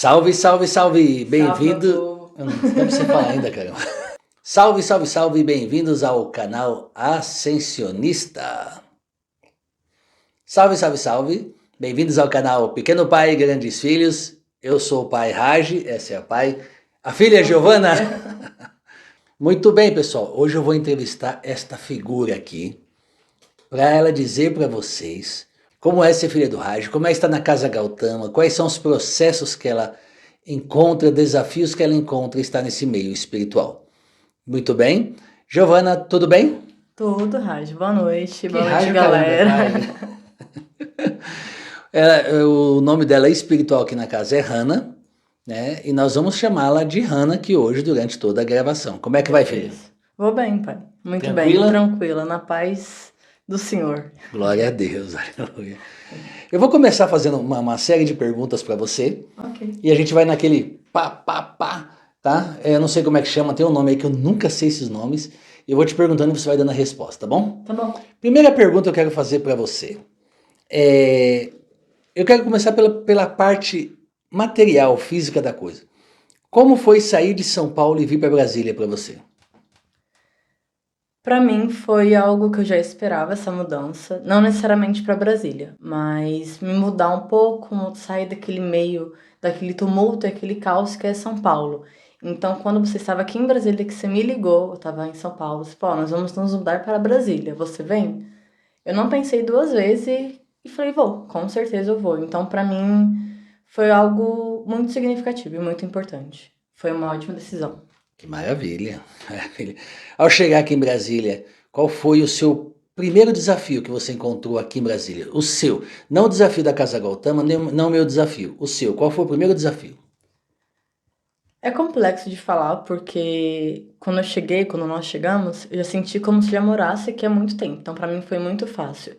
Salve, salve, salve! Bem-vindo. Sábado. Não precisa falar ainda, caramba. Salve, salve, salve! Bem-vindos ao canal Ascensionista. Salve, salve, salve! Bem-vindos ao canal Pequeno Pai e Grandes Filhos. Eu sou o pai Raj, essa é a filha Giovana. Muito bem, pessoal. Hoje eu vou entrevistar esta figura aqui para ela dizer para vocês como é ser filha do Raj, como é estar na Casa Gautama, quais são os processos que ela encontra, desafios que ela encontra estar nesse meio espiritual. Muito bem. Giovana, tudo bem? Tudo, Raj. Boa noite. Que Boa noite, raio, galera. caramba, o nome dela espiritual aqui na casa é Hannah, né? E nós vamos chamá-la de Hannah aqui hoje durante toda a gravação. Como é que vai, filha? Vou bem, pai. Muito Tranquila? bem, tranquila, na paz do Senhor. Glória a Deus, aleluia. Eu vou começar fazendo uma série de perguntas para você. Ok. E a gente vai naquele pá, tá? Eu não sei como é que chama, tem um nome aí que eu nunca sei esses nomes. Eu vou te perguntando e você vai dando a resposta, tá bom? Tá bom. Primeira pergunta eu quero fazer para você. Eu quero começar pela parte material, física da coisa. Como foi sair de São Paulo e vir para Brasília para você? Pra mim foi algo que eu já esperava, essa mudança. Não necessariamente pra Brasília, mas me mudar um pouco, sair daquele meio, daquele tumulto, aquele caos que é São Paulo. Então, quando você estava aqui em Brasília, que você me ligou, eu estava em São Paulo, você falou, "Ó, nós vamos nos mudar para Brasília, você vem?" Eu não pensei duas vezes e falei, vou, com certeza eu vou. Então, pra mim, foi algo muito significativo e muito importante. Foi uma ótima decisão. Que maravilha, maravilha. Ao chegar aqui em Brasília, qual foi o seu primeiro desafio que você encontrou aqui em Brasília? O seu, não o desafio da Casa Gautama, não o meu desafio, o seu. Qual foi o primeiro desafio? É complexo de falar porque quando eu cheguei, quando nós chegamos, eu já senti como se já morasse aqui há muito tempo. Então, pra mim foi muito fácil.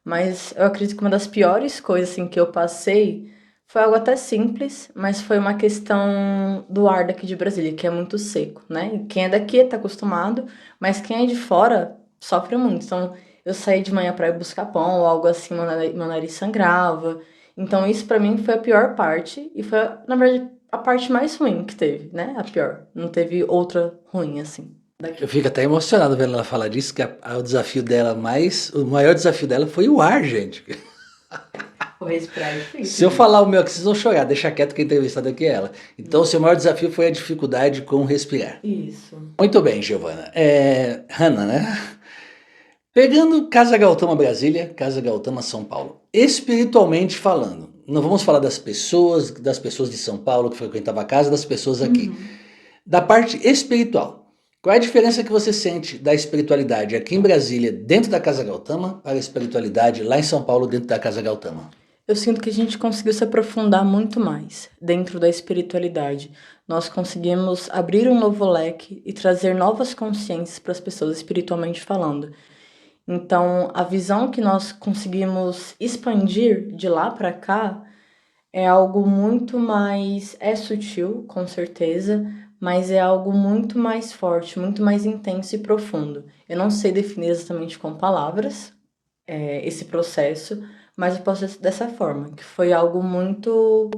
Mas eu acredito que uma das piores coisas assim, que eu passei foi algo até simples, mas foi uma questão do ar daqui de Brasília, que é muito seco, né? E quem é daqui tá acostumado, mas quem é de fora sofre muito. Então, eu saí de manhã para ir buscar pão ou algo assim, meu nariz sangrava. Então, isso pra mim foi a pior parte e foi, na verdade, a parte mais ruim que teve, né? A pior. Não teve outra ruim assim. Eu fico até emocionado vendo ela falar disso, que o desafio dela o maior desafio dela foi o ar, gente. O respirar é Se eu difícil. falar o meu aqui, vocês vão chorar, deixa quieto que a entrevistada aqui é ela. Então, o seu maior desafio foi a dificuldade com respirar. Isso. Muito bem, Giovana. Hannah, né? Pegando Casa Gautama Brasília, Casa Gautama São Paulo. Espiritualmente falando, não vamos falar das pessoas de São Paulo que frequentavam a casa, das pessoas aqui. Da parte espiritual, qual é a diferença que você sente da espiritualidade aqui em Brasília, dentro da Casa Gautama, para a espiritualidade lá em São Paulo, dentro da Casa Gautama? Eu sinto que a gente conseguiu se aprofundar muito mais dentro da espiritualidade. Nós conseguimos abrir um novo leque e trazer novas consciências para as pessoas espiritualmente falando. Então, a visão que nós conseguimos expandir de lá para cá é algo muito mais. É sutil, com certeza, mas é algo muito mais forte, muito mais intenso e profundo. Eu não sei definir exatamente com palavras esse processo, mas eu posso dizer dessa forma, que foi algo muito.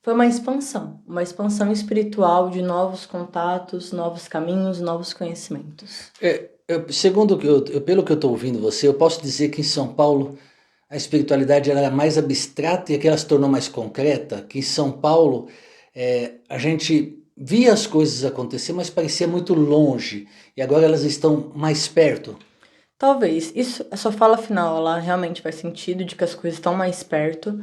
Foi uma expansão espiritual de novos contatos, novos caminhos, novos conhecimentos. Segundo o que pelo que eu estou ouvindo você, eu posso dizer que em São Paulo a espiritualidade era mais abstrata e aqui ela se tornou mais concreta, que em São Paulo a gente via as coisas acontecer, mas parecia muito longe, e agora elas estão mais perto. Talvez, isso, a sua fala final, ela realmente faz sentido de que as coisas estão mais perto,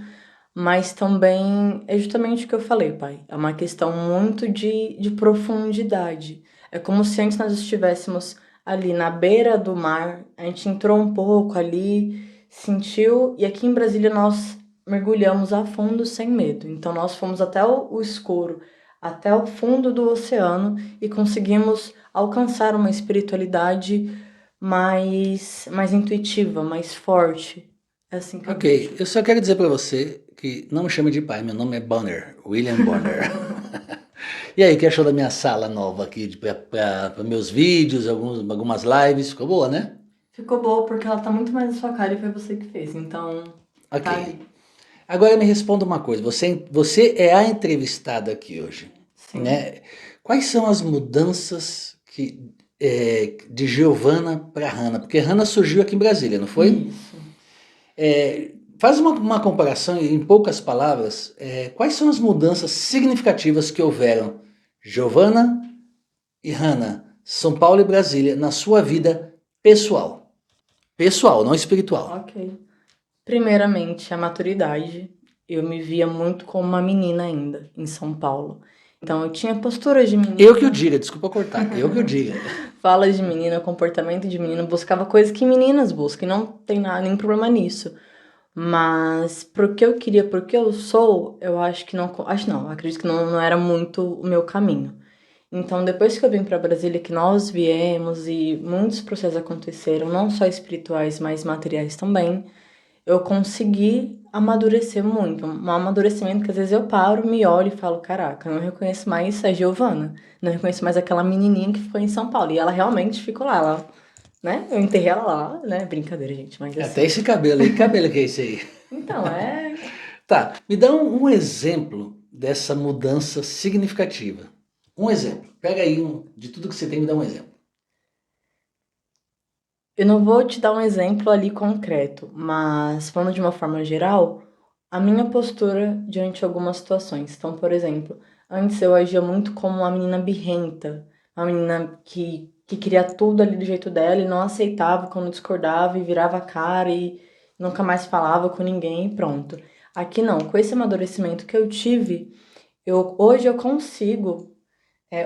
mas também é justamente o que eu falei, pai. É uma questão muito de profundidade. É como se antes nós estivéssemos ali na beira do mar, a gente entrou um pouco ali, sentiu, e aqui em Brasília nós mergulhamos a fundo sem medo. Então nós fomos até o escuro, até o fundo do oceano e conseguimos alcançar uma espiritualidade mais intuitiva, mais forte. É assim que eu vejo. Ok, eu só quero dizer para você que não me chame de pai, meu nome é Bonner, William Bonner. E aí, o que achou da minha sala nova aqui para meus vídeos, algumas lives? Ficou boa, né? Ficou boa porque ela tá muito mais na sua cara e foi você que fez, então Ok. tá ali. Agora me responda uma coisa, você é a entrevistada aqui hoje, Sim. né? Quais são as mudanças de Giovana para Hannah? Porque Hannah surgiu aqui em Brasília, não foi? Isso. Faz uma comparação em poucas palavras, quais são as mudanças significativas que houveram, Giovana e Hannah, São Paulo e Brasília, na sua vida pessoal? Pessoal, não espiritual. Ok. Primeiramente, a maturidade. Eu me via muito como uma menina ainda, em São Paulo. Então, eu tinha postura de menina. Eu que o diga, desculpa cortar, eu que o diga. Fala de menina, comportamento de menina, buscava coisas que meninas buscam, e não tem nenhum problema nisso. Mas pro que eu queria, pro que eu sou, eu acho que não, acredito que não era muito o meu caminho. Então, depois que eu vim para Brasília, que nós viemos e muitos processos aconteceram, não só espirituais, mas materiais também, eu consegui amadurecer muito. Um amadurecimento que às vezes eu paro, me olho e falo, caraca, eu não reconheço mais a Giovana, não reconheço mais aquela menininha que ficou em São Paulo. E ela realmente ficou lá, né? Eu enterrei ela lá, né? Brincadeira, gente, mas assim. Até esse cabelo aí, que cabelo que é esse aí? Então, Tá, me dá um exemplo dessa mudança significativa. Um exemplo. Pega aí de tudo que você tem, me dá um exemplo. Eu não vou te dar um exemplo ali concreto, mas falando de uma forma geral, a minha postura diante de algumas situações. Então, por exemplo, antes eu agia muito como uma menina birrenta, uma menina que queria tudo ali do jeito dela e não aceitava quando discordava e virava a cara e nunca mais falava com ninguém e pronto. Aqui não, com esse amadurecimento que eu tive, hoje eu consigo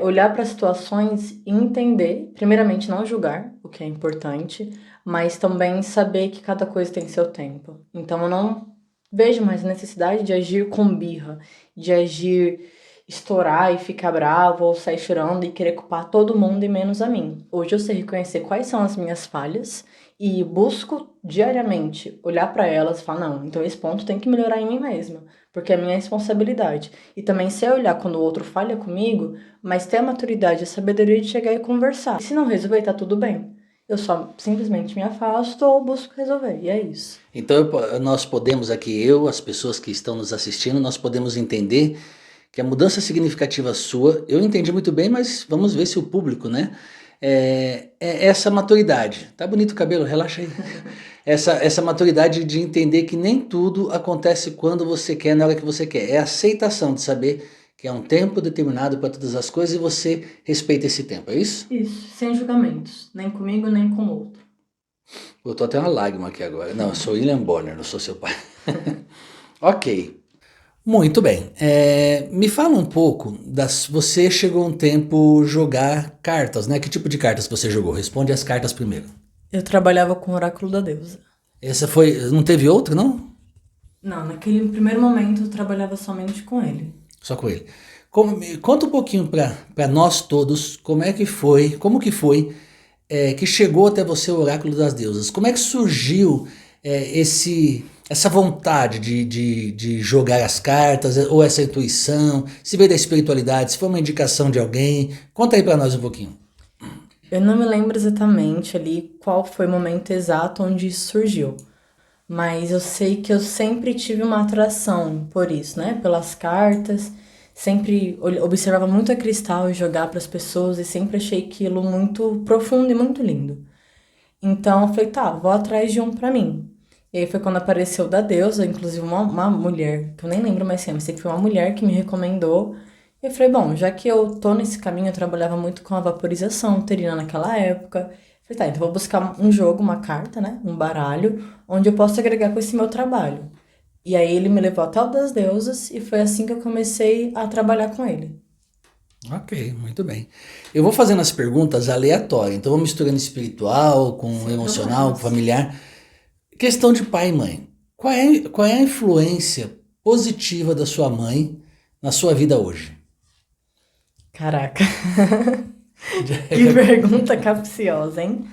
olhar para situações e entender, primeiramente não julgar, o que é importante, mas também saber que cada coisa tem seu tempo. Então eu não vejo mais a necessidade de agir com birra, de agir, estourar e ficar bravo ou sair chorando e querer culpar todo mundo e menos a mim. Hoje eu sei reconhecer quais são as minhas falhas e busco diariamente olhar para elas e falar, não, então esse ponto tem que melhorar em mim mesma, porque é minha responsabilidade. E também sei olhar quando o outro falha comigo, mas ter a maturidade e a sabedoria de chegar e conversar. E se não resolver, tá tudo bem. Eu só simplesmente me afasto ou busco resolver, e é isso. Então nós podemos aqui, as pessoas que estão nos assistindo, nós podemos entender que a mudança significativa sua, eu entendi muito bem, mas vamos ver se o público, né? É essa maturidade. Tá bonito o cabelo, relaxa aí. Essa maturidade de entender que nem tudo acontece quando você quer, na hora que você quer. É a aceitação de saber que é um tempo determinado para todas as coisas e você respeita esse tempo, é isso? Isso, sem julgamentos, nem comigo, nem com o outro. Eu tô até uma lágrima aqui agora. Não, eu sou William Bonner, não sou seu pai. Ok. Muito bem. Me fala um pouco Você chegou um tempo jogar cartas, né? Que tipo de cartas você jogou? Responde as cartas primeiro. Eu trabalhava com o oráculo da deusa. Essa foi. Não teve outra, não? Não, naquele primeiro momento eu trabalhava somente com ele. Só com ele. Conta um pouquinho para nós todos como que foi que chegou até você o oráculo das deusas. Como é que surgiu essa vontade de jogar as cartas, ou essa intuição, se veio da espiritualidade, se foi uma indicação de alguém? Conta aí para nós um pouquinho. Eu não me lembro exatamente ali qual foi o momento exato onde isso surgiu. Mas eu sei que eu sempre tive uma atração por isso, né? Pelas cartas. Sempre observava muito a cristal e jogar para as pessoas e sempre achei aquilo muito profundo e muito lindo. Então eu falei, tá, vou atrás de um para mim. E aí foi quando apareceu o da deusa, inclusive uma mulher, que eu nem lembro mais quem, mas sei que foi uma mulher que me recomendou. E eu falei, bom, já que eu tô nesse caminho, eu trabalhava muito com a vaporização uterina naquela época. Falei, tá, então vou buscar um jogo, uma carta, né? Um baralho, onde eu posso agregar com esse meu trabalho. E aí ele me levou até o das deusas e foi assim que eu comecei a trabalhar com ele. Ok, muito bem. Eu vou fazendo as perguntas aleatórias, então vou misturando espiritual com emocional, com familiar. Questão de pai e mãe. Qual é a influência positiva da sua mãe na sua vida hoje? Caraca, que pergunta capciosa, hein?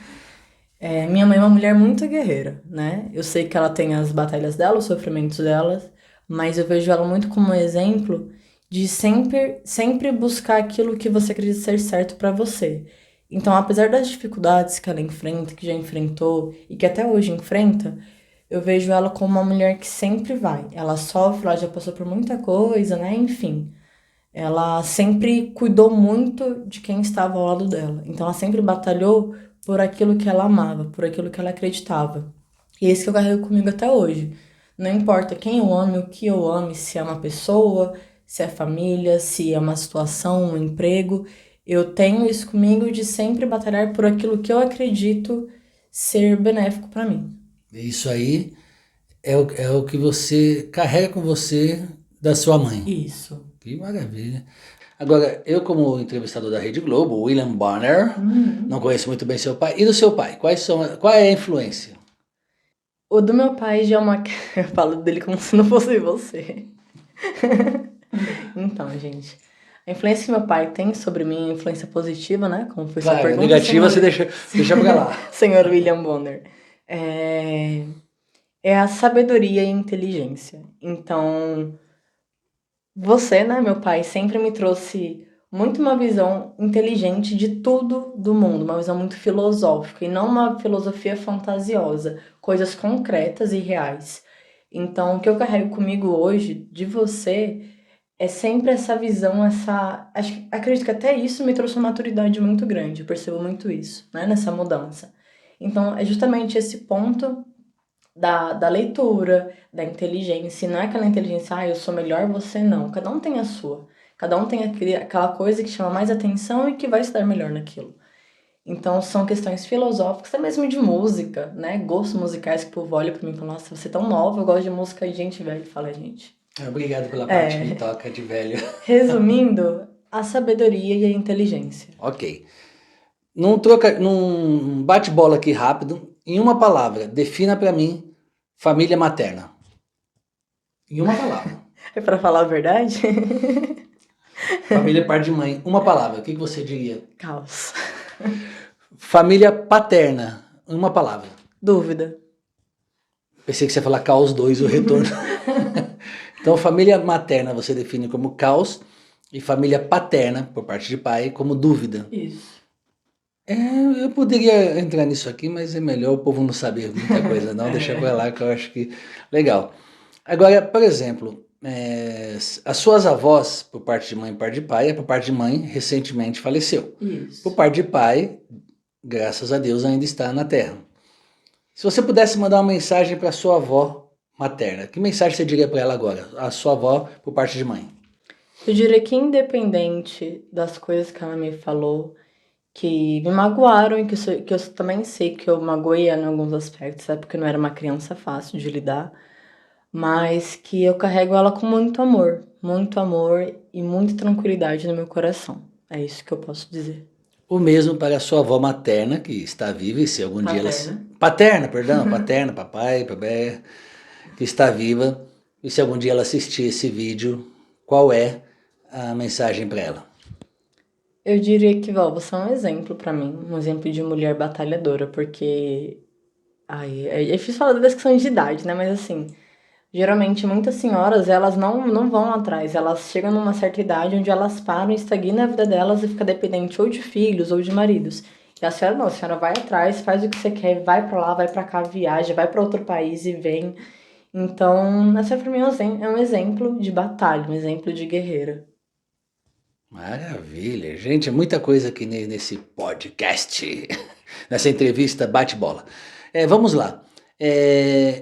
Minha mãe é uma mulher muito guerreira, né? Eu sei que ela tem as batalhas dela, os sofrimentos delas, mas eu vejo ela muito como um exemplo de sempre buscar aquilo que você acredita ser certo pra você. Então, apesar das dificuldades que ela enfrenta, que já enfrentou e que até hoje enfrenta, Eu vejo ela como uma mulher que sempre vai. Ela sofre, ela já passou por muita coisa, né? Enfim. Ela sempre cuidou muito de quem estava ao lado dela. Então ela sempre batalhou por aquilo que ela amava, por aquilo que ela acreditava. E é isso que eu carrego comigo até hoje. Não importa quem eu ame, o que eu ame, se é uma pessoa, se é família, se é uma situação, um emprego. Eu tenho isso comigo de sempre batalhar por aquilo que eu acredito ser benéfico para mim. Isso aí é o que você carrega com você da sua mãe. Isso. Que maravilha. Agora, eu como entrevistador da Rede Globo, William Bonner, não conheço muito bem seu pai. E do seu pai? Qual é a influência? O do meu pai já é uma. Eu falo dele como se não fosse você. Então, gente. A influência que meu pai tem sobre mim é influência positiva, né? Como foi sua Claro, pergunta. negativa você deixa pra lá. Senhor William Bonner. É a sabedoria e a inteligência. Então, você, né, meu pai, sempre me trouxe muito uma visão inteligente de tudo do mundo, uma visão muito filosófica e não uma filosofia fantasiosa, coisas concretas e reais. Então, o que eu carrego comigo hoje de você é sempre essa visão, acredito que até isso me trouxe uma maturidade muito grande, eu percebo muito isso, né, nessa mudança. Então, é justamente esse ponto da leitura, da inteligência. E não é aquela inteligência, eu sou melhor, você não. Cada um tem a sua. Cada um tem aquela coisa que chama mais atenção e que vai se dar melhor naquilo. Então, são questões filosóficas, até mesmo de música, né? Gostos musicais que o povo olha pra mim e fala, nossa, você é tão nova, eu gosto de música de gente velha. Fala, gente. Obrigado pela parte que toca de velho. Resumindo, a sabedoria e a inteligência. Ok. Num bate-bola aqui rápido, em uma palavra, defina pra mim família materna. Em uma palavra. É pra falar a verdade? Família par de mãe, uma palavra, o que você diria? Caos. Família paterna, uma palavra. Dúvida. Pensei que você ia falar caos 2, o retorno. Então, família materna você define como caos e família paterna, por parte de pai, como dúvida. Isso. Eu poderia entrar nisso aqui, mas é melhor o povo não saber muita coisa, não. Deixa pra lá que eu acho que legal. Agora, por exemplo, as suas avós, por parte de mãe e por parte de pai, por parte de mãe, recentemente faleceu. Isso. Por parte de pai, graças a Deus, ainda está na Terra. Se você pudesse mandar uma mensagem para sua avó materna, que mensagem você diria para ela agora? A sua avó por parte de mãe. Eu diria que independente das coisas que ela me falou, que me magoaram e que eu também sei que eu magoei ela em alguns aspectos, porque eu não era uma criança fácil de lidar, mas que eu carrego ela com muito amor e muita tranquilidade no meu coração. É isso que eu posso dizer. O mesmo para a sua avó materna, que está viva, e se algum dia ela... Paterna, papai, babé, que está viva, e se algum dia ela assistir esse vídeo, qual é a mensagem para ela? Eu diria que, Val, você é um exemplo pra mim, um exemplo de mulher batalhadora, porque... Ai, é difícil falar das questões de idade, né? Mas assim, geralmente muitas senhoras, elas não vão atrás, elas chegam numa certa idade onde elas param e estagnam a vida delas e fica dependente ou de filhos ou de maridos. E a senhora não, a senhora vai atrás, faz o que você quer, vai pra lá, vai pra cá, viaja, vai pra outro país e vem. Então, essa pra mim é um exemplo de batalha, um exemplo de guerreira. Maravilha, gente, é muita coisa aqui nesse podcast, nessa entrevista bate-bola. Vamos lá.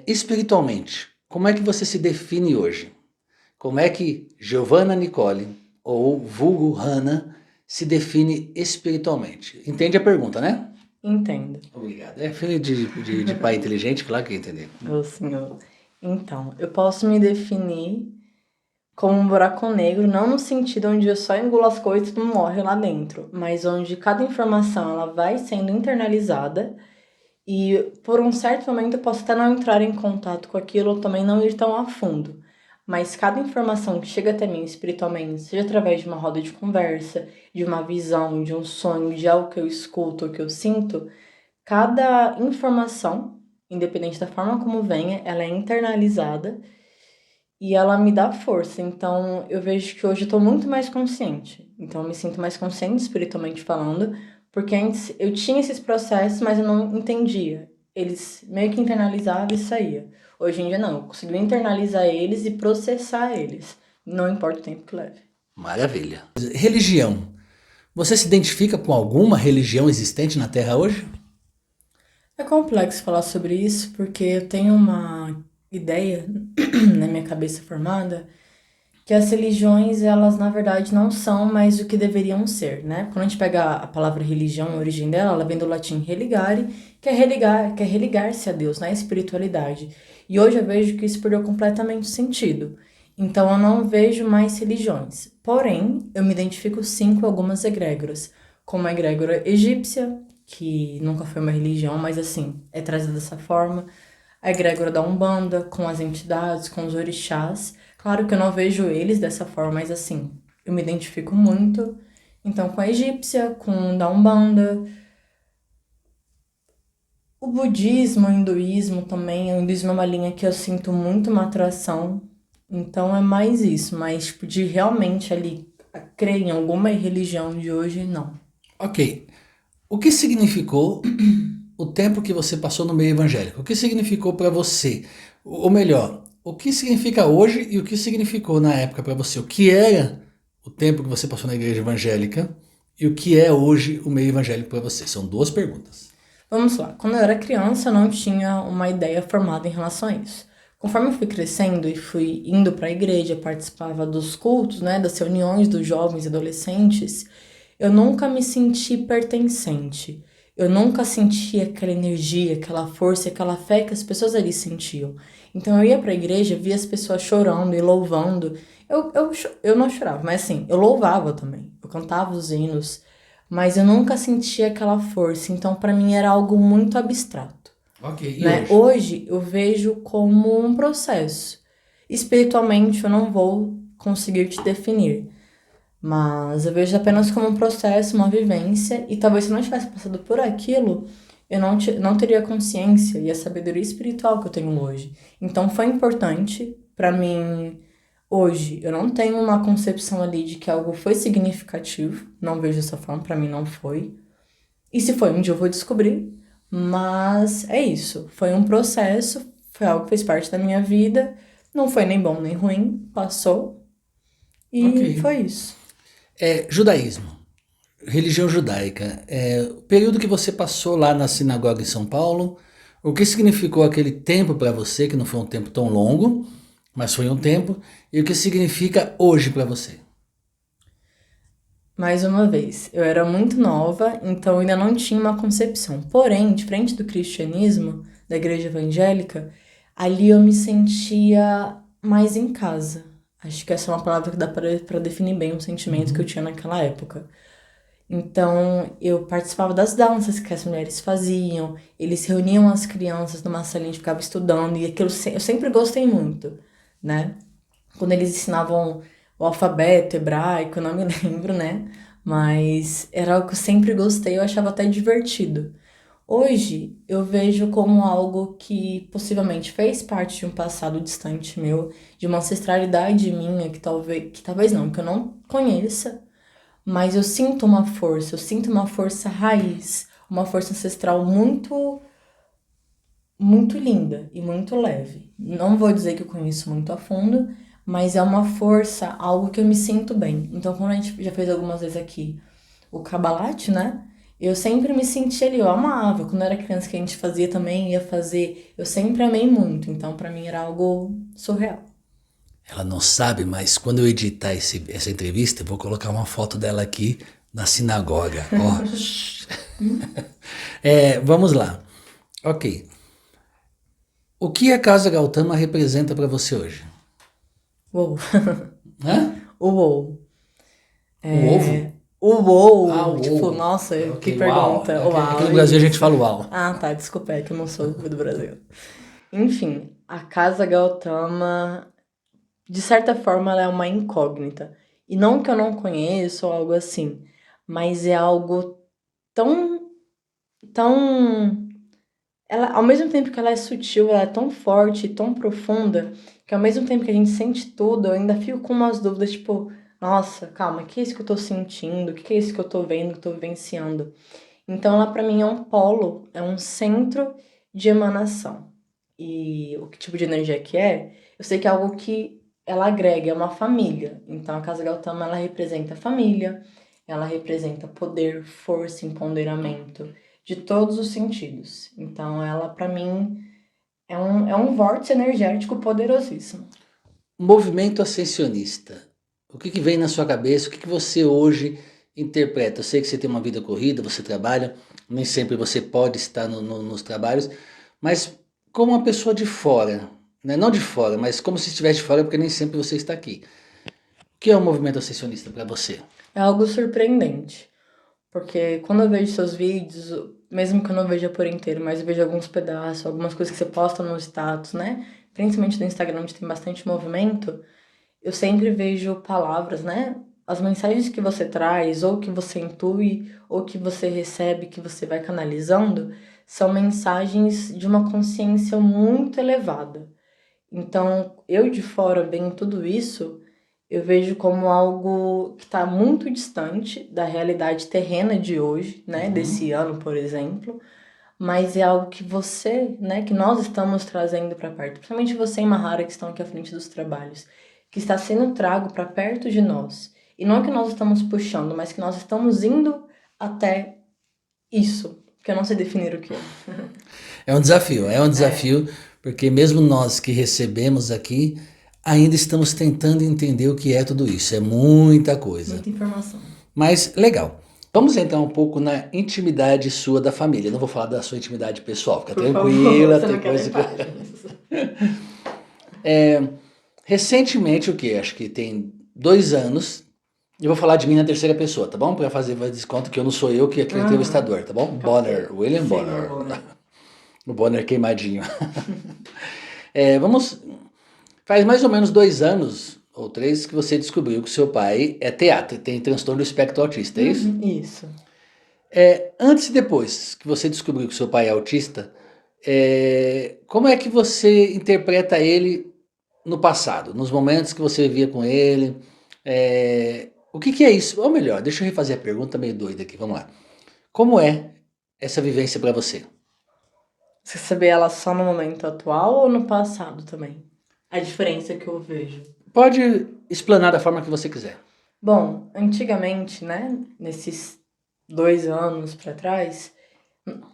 Espiritualmente, como é que você se define hoje? Como é que Giovanna Nicole, ou vulgo Hannah, se define espiritualmente? Entende a pergunta, né? Entendo. Obrigado. É filho de pai inteligente, claro que entender. Ô, senhor. Então, eu posso me definir como um buraco negro, não no sentido onde eu só engulo as coisas e não morre lá dentro, mas onde cada informação ela vai sendo internalizada e por um certo momento eu posso até não entrar em contato com aquilo ou também não ir tão a fundo. Mas cada informação que chega até mim espiritualmente, seja através de uma roda de conversa, de uma visão, de um sonho, de algo que eu escuto ou que eu sinto, cada informação, independente da forma como venha, ela é internalizada e ela me dá força. Então, eu vejo que hoje eu tô muito mais consciente. Então, eu me sinto mais consciente espiritualmente falando, porque antes eu tinha esses processos, mas eu não entendia. eles meio que internalizavam e saía. Hoje em dia não, eu consigo internalizar eles e processar eles. Não importa o tempo que leve. Maravilha. Religião. Você se identifica com alguma religião existente na Terra hoje? É complexo falar sobre isso porque eu tenho uma ideia na minha cabeça formada que as religiões, elas na verdade não são mais o que deveriam ser, né? Quando a gente pega a palavra religião, a origem dela, ela vem do latim religare, que é religar-se a Deus, né? A espiritualidade. E hoje eu vejo que isso perdeu completamente o sentido. Então eu não vejo mais religiões. Porém, eu me identifico sim com algumas egrégoras, como a egrégora egípcia, que nunca foi uma religião, mas assim, é trazida dessa forma. A egrégora da Umbanda, com as entidades, com os orixás. Claro que eu não vejo eles dessa forma, mas assim, eu me identifico muito. Então, com a egípcia, com da Umbanda, o budismo, o hinduísmo também. O hinduísmo é uma linha que eu sinto muito uma atração. Então, é mais isso. Mas, tipo, de realmente ali crer em alguma religião de hoje, não. Ok. O que significou o tempo que você passou no meio evangélico? O que significou para você? Ou melhor, o que significa hoje e o que significou na época para você? O que era o tempo que você passou na igreja evangélica e o que é hoje o meio evangélico para você? São duas perguntas. Vamos lá. Quando eu era criança, eu não tinha uma ideia formada em relação a isso. Conforme eu fui crescendo e fui indo para a igreja, participava dos cultos, né, das reuniões dos jovens e adolescentes, eu nunca me senti pertencente. Eu nunca senti aquela energia, aquela força, aquela fé que as pessoas ali sentiam. Então eu ia para a igreja, via as pessoas chorando e louvando. Eu não chorava, mas assim, eu louvava também. Eu cantava os hinos, mas eu nunca sentia aquela força. Então para mim era algo muito abstrato, Ok, e né? hoje? Hoje eu vejo como um processo. Espiritualmente eu não vou conseguir te definir, mas eu vejo apenas como um processo, uma vivência, e talvez se eu não tivesse passado por aquilo, eu não teria a consciência e a sabedoria espiritual que eu tenho hoje. Então foi importante para mim hoje. Eu não tenho uma concepção ali de que algo foi significativo, não vejo dessa forma, para mim não foi. E se foi, um dia eu vou descobrir. Mas é isso. Foi um processo, foi algo que fez parte da minha vida. Não foi nem bom nem ruim, passou. Ok. E foi isso. Judaísmo, religião judaica. O período que você passou lá na sinagoga em São Paulo, o que significou aquele tempo para você, que não foi um tempo tão longo, mas foi um tempo, e o que significa hoje para você? Mais uma vez, eu era muito nova, então ainda não tinha uma concepção. Porém, diferente do cristianismo, da igreja evangélica, ali eu me sentia mais em casa. Acho que essa é uma palavra que dá para definir bem o sentimento que eu tinha naquela época. Então, eu participava das danças que as mulheres faziam, eles reuniam as crianças numa salinha, a gente ficava estudando, e aquilo eu sempre gostei muito, né? Quando eles ensinavam o alfabeto hebraico, eu não me lembro, né? Mas era algo que eu sempre gostei, eu achava até divertido. Hoje eu vejo como algo que possivelmente fez parte de um passado distante meu, de uma ancestralidade minha que talvez não, que eu não conheça, mas eu sinto uma força raiz, uma força ancestral muito linda e muito leve. Não vou dizer que eu conheço muito a fundo, mas é uma força, algo que eu me sinto bem. Então, quando a gente já fez algumas vezes aqui o Cabalate, né? Eu sempre me senti ali, eu amava. Quando eu era criança que a gente fazia também, ia fazer, eu sempre amei muito. Então, pra mim era algo surreal. Ela não sabe, mas quando eu editar essa entrevista, eu vou colocar uma foto dela aqui na sinagoga. Ó. Vamos lá. Ok. O que a Casa Gautama representa para você hoje? Uou. Hã? Uou. O ovo? Ah, Uou. o Tipo, ovo. nossa, que Ok, uau. pergunta. Aqui Uau, no é Brasil a gente isso. fala uau. Ah, tá, desculpa, é que eu não sou do Brasil. Enfim, a Casa Gautama, de certa forma, ela é uma incógnita. E não que eu não conheça ou algo assim, mas é algo tão, tão... Ela, ao mesmo tempo que ela é sutil, ela é tão forte e tão profunda, que ao mesmo tempo que a gente sente tudo, eu ainda fico com umas dúvidas, tipo, nossa, calma, o que é isso que eu tô sentindo? O que é isso que eu tô vendo, que eu tô vivenciando? Então, ela pra mim é um polo, é um centro de emanação. E o que tipo de energia que é? Eu sei que é algo que ela agrega, é uma família. Então a casa Gautama, ela representa a família, ela representa poder, força, empoderamento, de todos os sentidos. Então ela, para mim, é um vórtice energético poderosíssimo. Movimento ascensionista. O que vem na sua cabeça? O que você hoje interpreta? Eu sei que você tem uma vida corrida, você trabalha, nem sempre você pode estar nos trabalhos, mas como uma pessoa de fora, né? Não de fora, mas como se estivesse de fora, porque nem sempre você está aqui. O que é o movimento ascensionista para você? É algo surpreendente, porque quando eu vejo seus vídeos, mesmo que eu não veja por inteiro, mas eu vejo alguns pedaços, algumas coisas que você posta no status, né? Principalmente no Instagram, onde tem bastante movimento, eu sempre vejo palavras, né? As mensagens que você traz, ou que você intui, ou que você recebe, que você vai canalizando, são mensagens de uma consciência muito elevada. Então, eu de fora vendo tudo isso, eu vejo como algo que está muito distante da realidade terrena de hoje, né? Desse ano, por exemplo. Mas é algo que você, né? Que nós estamos trazendo para perto. Principalmente você e Mahara, que estão aqui à frente dos trabalhos. Que está sendo trago para perto de nós. E não é que nós estamos puxando, mas que nós estamos indo até isso. Que eu não sei definir o que é. É um desafio, porque mesmo nós que recebemos aqui, ainda estamos tentando entender o que é tudo isso. É muita coisa. Muita informação. Mas legal. Vamos entrar um pouco na intimidade sua da família. Eu não vou falar da sua intimidade pessoal, fica Por tranquila, favor, você tem não quer coisa que. detalhes. Recentemente, o que? Acho que tem 2 anos. Eu vou falar de mim na terceira pessoa, tá bom? Para fazer desconto que eu não sou eu que é aquele entrevistador, tá bom? Bonner, William Bonner. O Bonner queimadinho. Vamos. Faz mais ou menos 2 anos ou 3 que você descobriu que seu pai é teatro, tem transtorno do espectro autista, é isso? Isso. Antes e depois que você descobriu que seu pai é autista, como é que você interpreta ele no passado, nos momentos que você vivia com ele? O que é isso? Ou melhor, deixa eu refazer a pergunta meio doida aqui, vamos lá. Como é essa vivência para você? Você saber ela só no momento atual ou no passado também? A diferença que eu vejo. Pode explanar da forma que você quiser. Bom, antigamente, né, nesses 2 anos pra trás,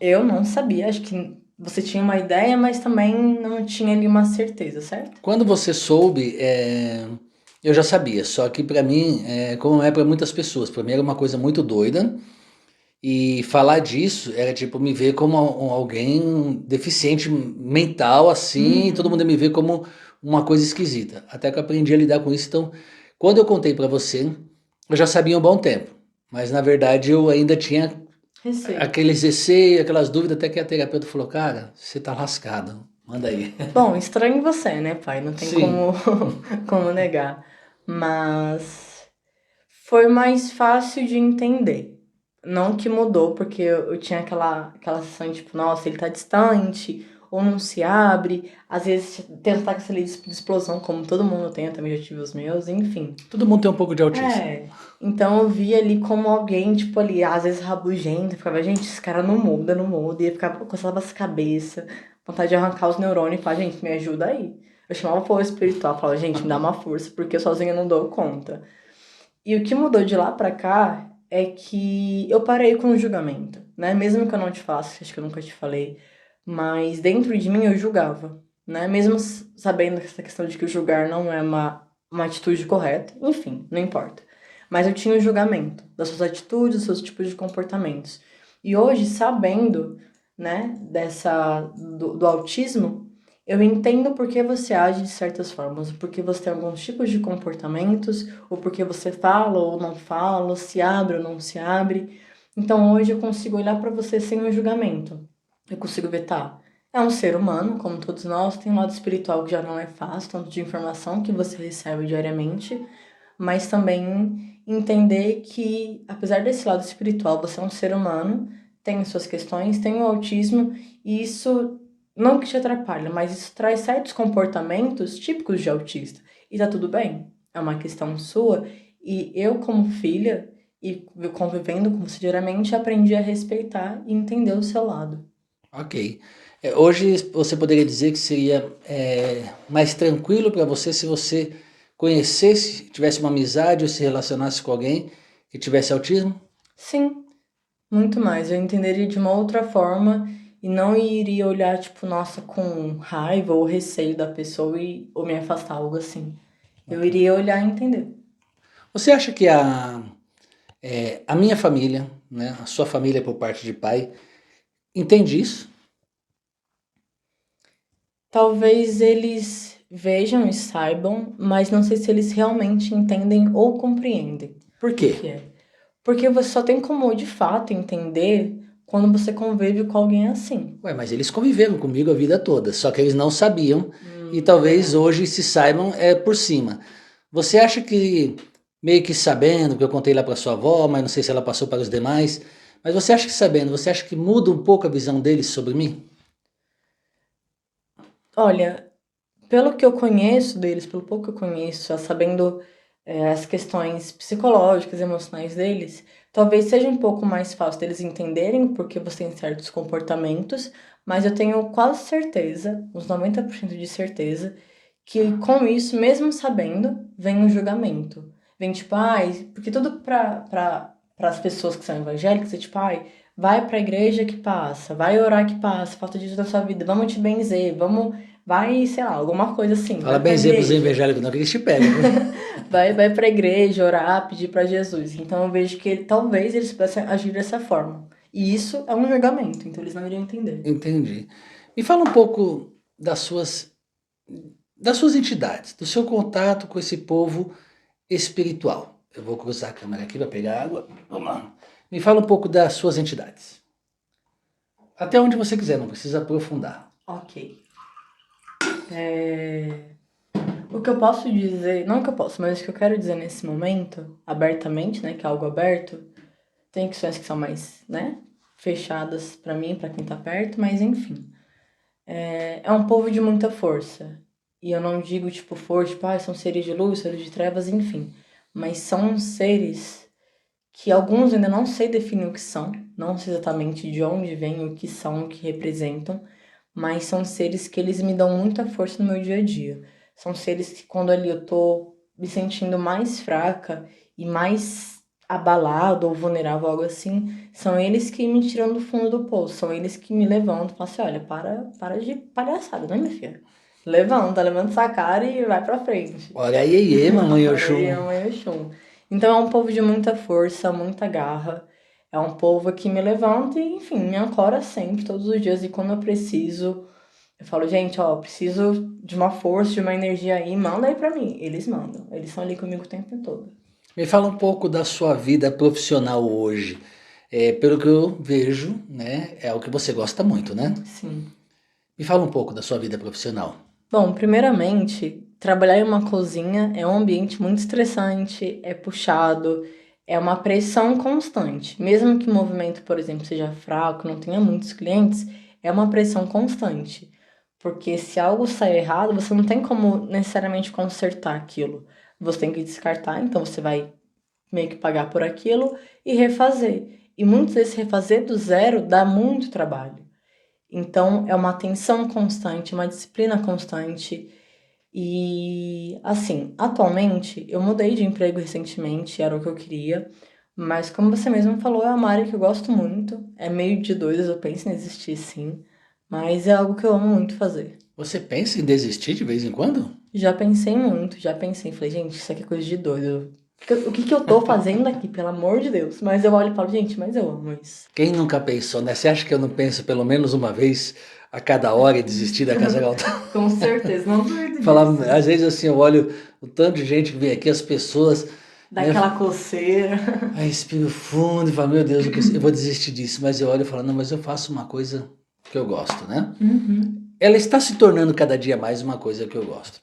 eu não sabia, acho que você tinha uma ideia, mas também não tinha ali uma certeza, certo? Quando você soube, eu já sabia, só que para mim, como é para muitas pessoas, para mim era uma coisa muito doida. E falar disso era tipo me ver como alguém deficiente mental, assim, e todo mundo ia me ver como uma coisa esquisita. Até que eu aprendi a lidar com isso. Então, quando eu contei pra você, eu já sabia há um bom tempo. Mas na verdade eu ainda tinha Receio. aqueles receios, aquelas dúvidas, até que a terapeuta falou, cara, você tá lascado, manda aí. Bom, estranho em você, né, pai? Não tem Sim. como negar. Mas foi mais fácil de entender. Não que mudou, porque eu tinha aquela sensação de, tipo, nossa, ele tá distante, ou não se abre. Às vezes tem ataques ali de explosão, como todo mundo tem, eu também já tive os meus, enfim. Todo mundo tem um pouco de autismo. Então eu via ali como alguém, tipo, ali, às vezes rabugento, ficava, gente, esse cara não muda, não muda, e ficava coçava as cabeça, vontade de arrancar os neurônios e falar, gente, me ajuda aí. Eu chamava o povo espiritual, falava, gente, me dá uma força, porque eu sozinha não dou conta. E o que mudou de lá pra cá é que eu parei com o julgamento, né? Mesmo que eu não te faça, acho que eu nunca te falei, mas dentro de mim eu julgava, né? Mesmo sabendo essa questão de que o julgar não é uma atitude correta, enfim, não importa. Mas eu tinha o julgamento das suas atitudes, dos seus tipos de comportamentos. E hoje, sabendo, né, do autismo, eu entendo por que você age de certas formas, porque você tem alguns tipos de comportamentos, ou porque você fala ou não fala, se abre ou não se abre. Então hoje eu consigo olhar para você sem o julgamento. Eu consigo ver, tá, é um ser humano, como todos nós, tem um lado espiritual que já não é fácil, tanto de informação que você recebe diariamente, mas também entender que, apesar desse lado espiritual, você é um ser humano, tem suas questões, tem o autismo, e isso não que te atrapalha, mas isso traz certos comportamentos típicos de autista. E tá tudo bem, é uma questão sua. E eu, como filha, e convivendo com você diariamente, aprendi a respeitar e entender o seu lado. Ok. Hoje você poderia dizer que seria mais tranquilo para você se você conhecesse, tivesse uma amizade ou se relacionasse com alguém que tivesse autismo? Sim, muito mais. Eu entenderia de uma outra forma e não iria olhar, tipo, nossa, com raiva ou receio da pessoa ou me afastar, algo assim. Eu iria olhar e entender. Você acha que a minha família, né, a sua família por parte de pai, entende isso? Talvez eles vejam e saibam, mas não sei se eles realmente entendem ou compreendem. Por O quê? que é? Porque você só tem como de fato entender quando você convive com alguém assim. Ué, mas eles conviveram comigo a vida toda, só que eles não sabiam e É talvez verdade. hoje se saibam por cima. Você acha que, meio que sabendo, que eu contei lá para sua avó, mas não sei se ela passou para os demais, mas você acha que sabendo, você acha que muda um pouco a visão deles sobre mim? Olha, pelo que eu conheço deles, pelo pouco que eu conheço, sabendo as questões psicológicas, emocionais deles, talvez seja um pouco mais fácil deles entenderem porque você tem certos comportamentos, mas eu tenho quase certeza, uns 90% de certeza, que com isso, mesmo sabendo, vem um julgamento. Vem tipo, ai, porque tudo para as pessoas que são evangélicas é tipo, ai, vai pra igreja que passa, vai orar que passa, falta disso na sua vida, vamos te benzer, vamos. Vai, sei lá, alguma coisa assim, Fala vai pra benzer pros igreja. evangélicos não, que eles te pegam, viu? Vai pra igreja, orar, pedir pra Jesus. Então eu vejo que talvez eles pudessem agir dessa forma. E isso é um julgamento, então eles não iriam entender. Entendi. Me fala um pouco das suas entidades, do seu contato com esse povo espiritual. Eu vou cruzar a câmera aqui para pegar água. Vamos lá. Me fala um pouco das suas entidades. Até onde você quiser, não precisa aprofundar. Ok. O que eu posso dizer, não o que eu posso, mas o que eu quero dizer nesse momento, abertamente, né, que é algo aberto, tem questões que são mais, né, fechadas pra mim, pra quem tá perto, mas enfim. É um povo de muita força. E eu não digo, tipo, força, tipo, são seres de luz, seres de trevas, enfim. Mas são seres que alguns ainda não sei definir o que são, não sei exatamente de onde vêm, o que são, o que representam, mas são seres que eles me dão muita força no meu dia a dia. São seres que quando ali eu tô me sentindo mais fraca e mais abalado ou vulnerável, algo assim, são eles que me tiram do fundo do poço, são eles que me levantam e falam assim, olha, para de palhaçada, né, minha filha? Levanta essa cara e vai pra frente. Olha aí, mamãe Orei, Oxum. Mãe Oxum. Então é um povo de muita força, muita garra. É um povo que me levanta e, enfim, me ancora sempre, todos os dias. E quando eu preciso, eu falo, gente, ó, preciso de uma força, de uma energia aí, manda aí pra mim. Eles mandam. Eles são ali comigo o tempo todo. Me fala um pouco da sua vida profissional hoje. Pelo que eu vejo, né, é o que você gosta muito, né? Sim. Me fala um pouco da sua vida profissional. Bom, primeiramente, trabalhar em uma cozinha é um ambiente muito estressante, é puxado, é uma pressão constante. Mesmo que o movimento, por exemplo, seja fraco, não tenha muitos clientes, é uma pressão constante. Porque se algo sair errado, você não tem como necessariamente consertar aquilo. Você tem que descartar, então você vai meio que pagar por aquilo e refazer. E muitas vezes refazer do zero dá muito trabalho. Então, é uma atenção constante, uma disciplina constante. E, assim, atualmente, eu mudei de emprego recentemente, era o que eu queria. Mas, como você mesmo falou, é uma área que eu gosto muito. É meio de doidos, eu penso em desistir, sim. Mas é algo que eu amo muito fazer. Você pensa em desistir de vez em quando? Já pensei muito, já pensei. Falei, gente, isso aqui é coisa de doido. O que eu tô fazendo aqui, pelo amor de Deus? Mas eu olho e falo, gente, mas eu amo isso. Quem nunca pensou, né? Você acha que eu não penso pelo menos uma vez a cada hora em desistir da Casa Galtão? Com certeza, não duvido Falar, disso. às vezes assim, eu olho o tanto de gente que vem aqui, as pessoas, né? Daquela coceira. Aí respiro fundo e falo, meu Deus, eu vou desistir disso. Mas eu olho e falo, não, mas eu faço uma coisa que eu gosto, né? Uhum. Ela está se tornando cada dia mais uma coisa que eu gosto.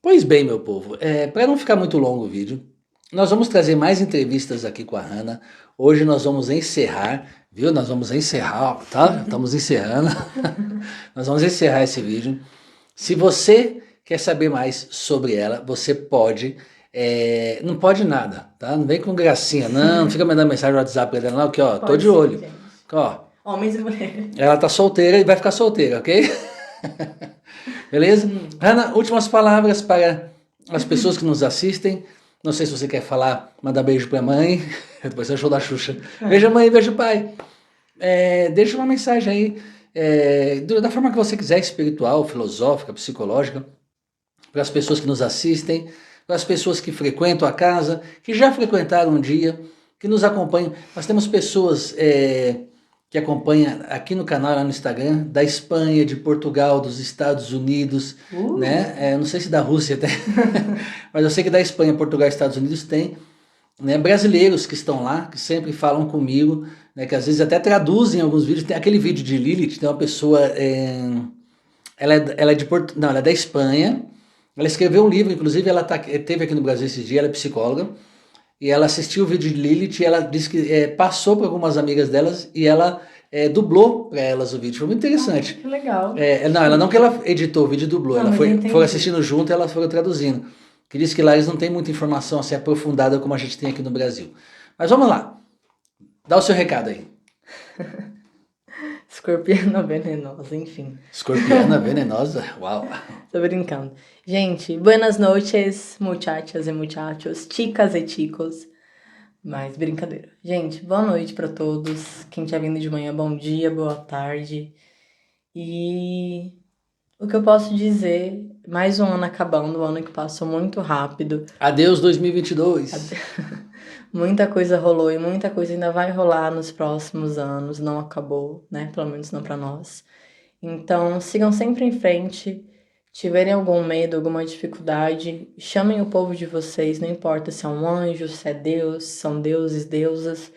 Pois bem, meu povo, para não ficar muito longo o vídeo, nós vamos trazer mais entrevistas aqui com a Hannah. Hoje nós vamos encerrar, viu? Nós vamos encerrar, tá? Estamos encerrando. Nós vamos encerrar esse vídeo. Se você quer saber mais sobre ela, você pode. Não pode nada, tá? Não vem com gracinha, não. Não fica mandando mensagem no WhatsApp pra ela, não, que ó, tô Pode de sim, olho. gente. Ó, Homens e mulheres. Ela tá solteira e vai ficar solteira, ok? Beleza? Ana, últimas palavras para as pessoas que nos assistem. Não sei se você quer falar, mandar beijo pra mãe. Depois é o show da Xuxa. Beijo mãe, beijo pai. Deixa uma mensagem aí, da forma que você quiser, espiritual, filosófica, psicológica, para as pessoas que nos assistem, para as pessoas que frequentam a casa, que já frequentaram um dia, que nos acompanham. Nós temos pessoas que acompanham aqui no canal, lá no Instagram, da Espanha, de Portugal, dos Estados Unidos, né? Não sei se da Rússia tem, mas eu sei que da Espanha, Portugal e Estados Unidos tem, né? Brasileiros que estão lá, que sempre falam comigo, né? Que às vezes até traduzem alguns vídeos. Tem aquele vídeo de Lilith, tem uma pessoa, ela é ela é da Espanha, ela escreveu um livro, inclusive ela teve aqui no Brasil esse dia, ela é psicóloga, e ela assistiu o vídeo de Lilith e ela disse que passou para algumas amigas delas e ela dublou para elas o vídeo. Foi muito interessante. Que legal. Ela não que ela editou o vídeo e dublou, ela foi assistindo junto e elas foram traduzindo. Que diz que lá eles não têm muita informação assim aprofundada como a gente tem aqui no Brasil. Mas vamos lá. Dá o seu recado aí. Escorpiana venenosa, enfim. Escorpiana venenosa? Uau. Tô brincando. Gente, buenas noches, muchachas e muchachos, chicas e chicos. Mas brincadeira. Gente, boa noite pra todos. Quem tá vindo de manhã, bom dia, boa tarde. E o que eu posso dizer, mais um ano acabando, um ano que passou muito rápido. Adeus 2022. Muita coisa rolou e muita coisa ainda vai rolar nos próximos anos, não acabou, né? Pelo menos não pra nós. Então, sigam sempre em frente. Tiverem algum medo, alguma dificuldade, chamem o povo de vocês, não importa se é um anjo, se é Deus, se são deuses, deusas.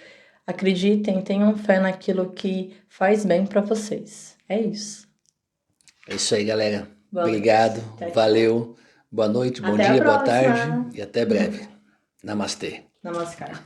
Acreditem, tenham fé naquilo que faz bem pra vocês. É isso. É isso aí, galera. Boa Obrigado, noite. valeu, boa noite, bom Até a dia, boa próxima. tarde e até breve. Namastê. Namaskar.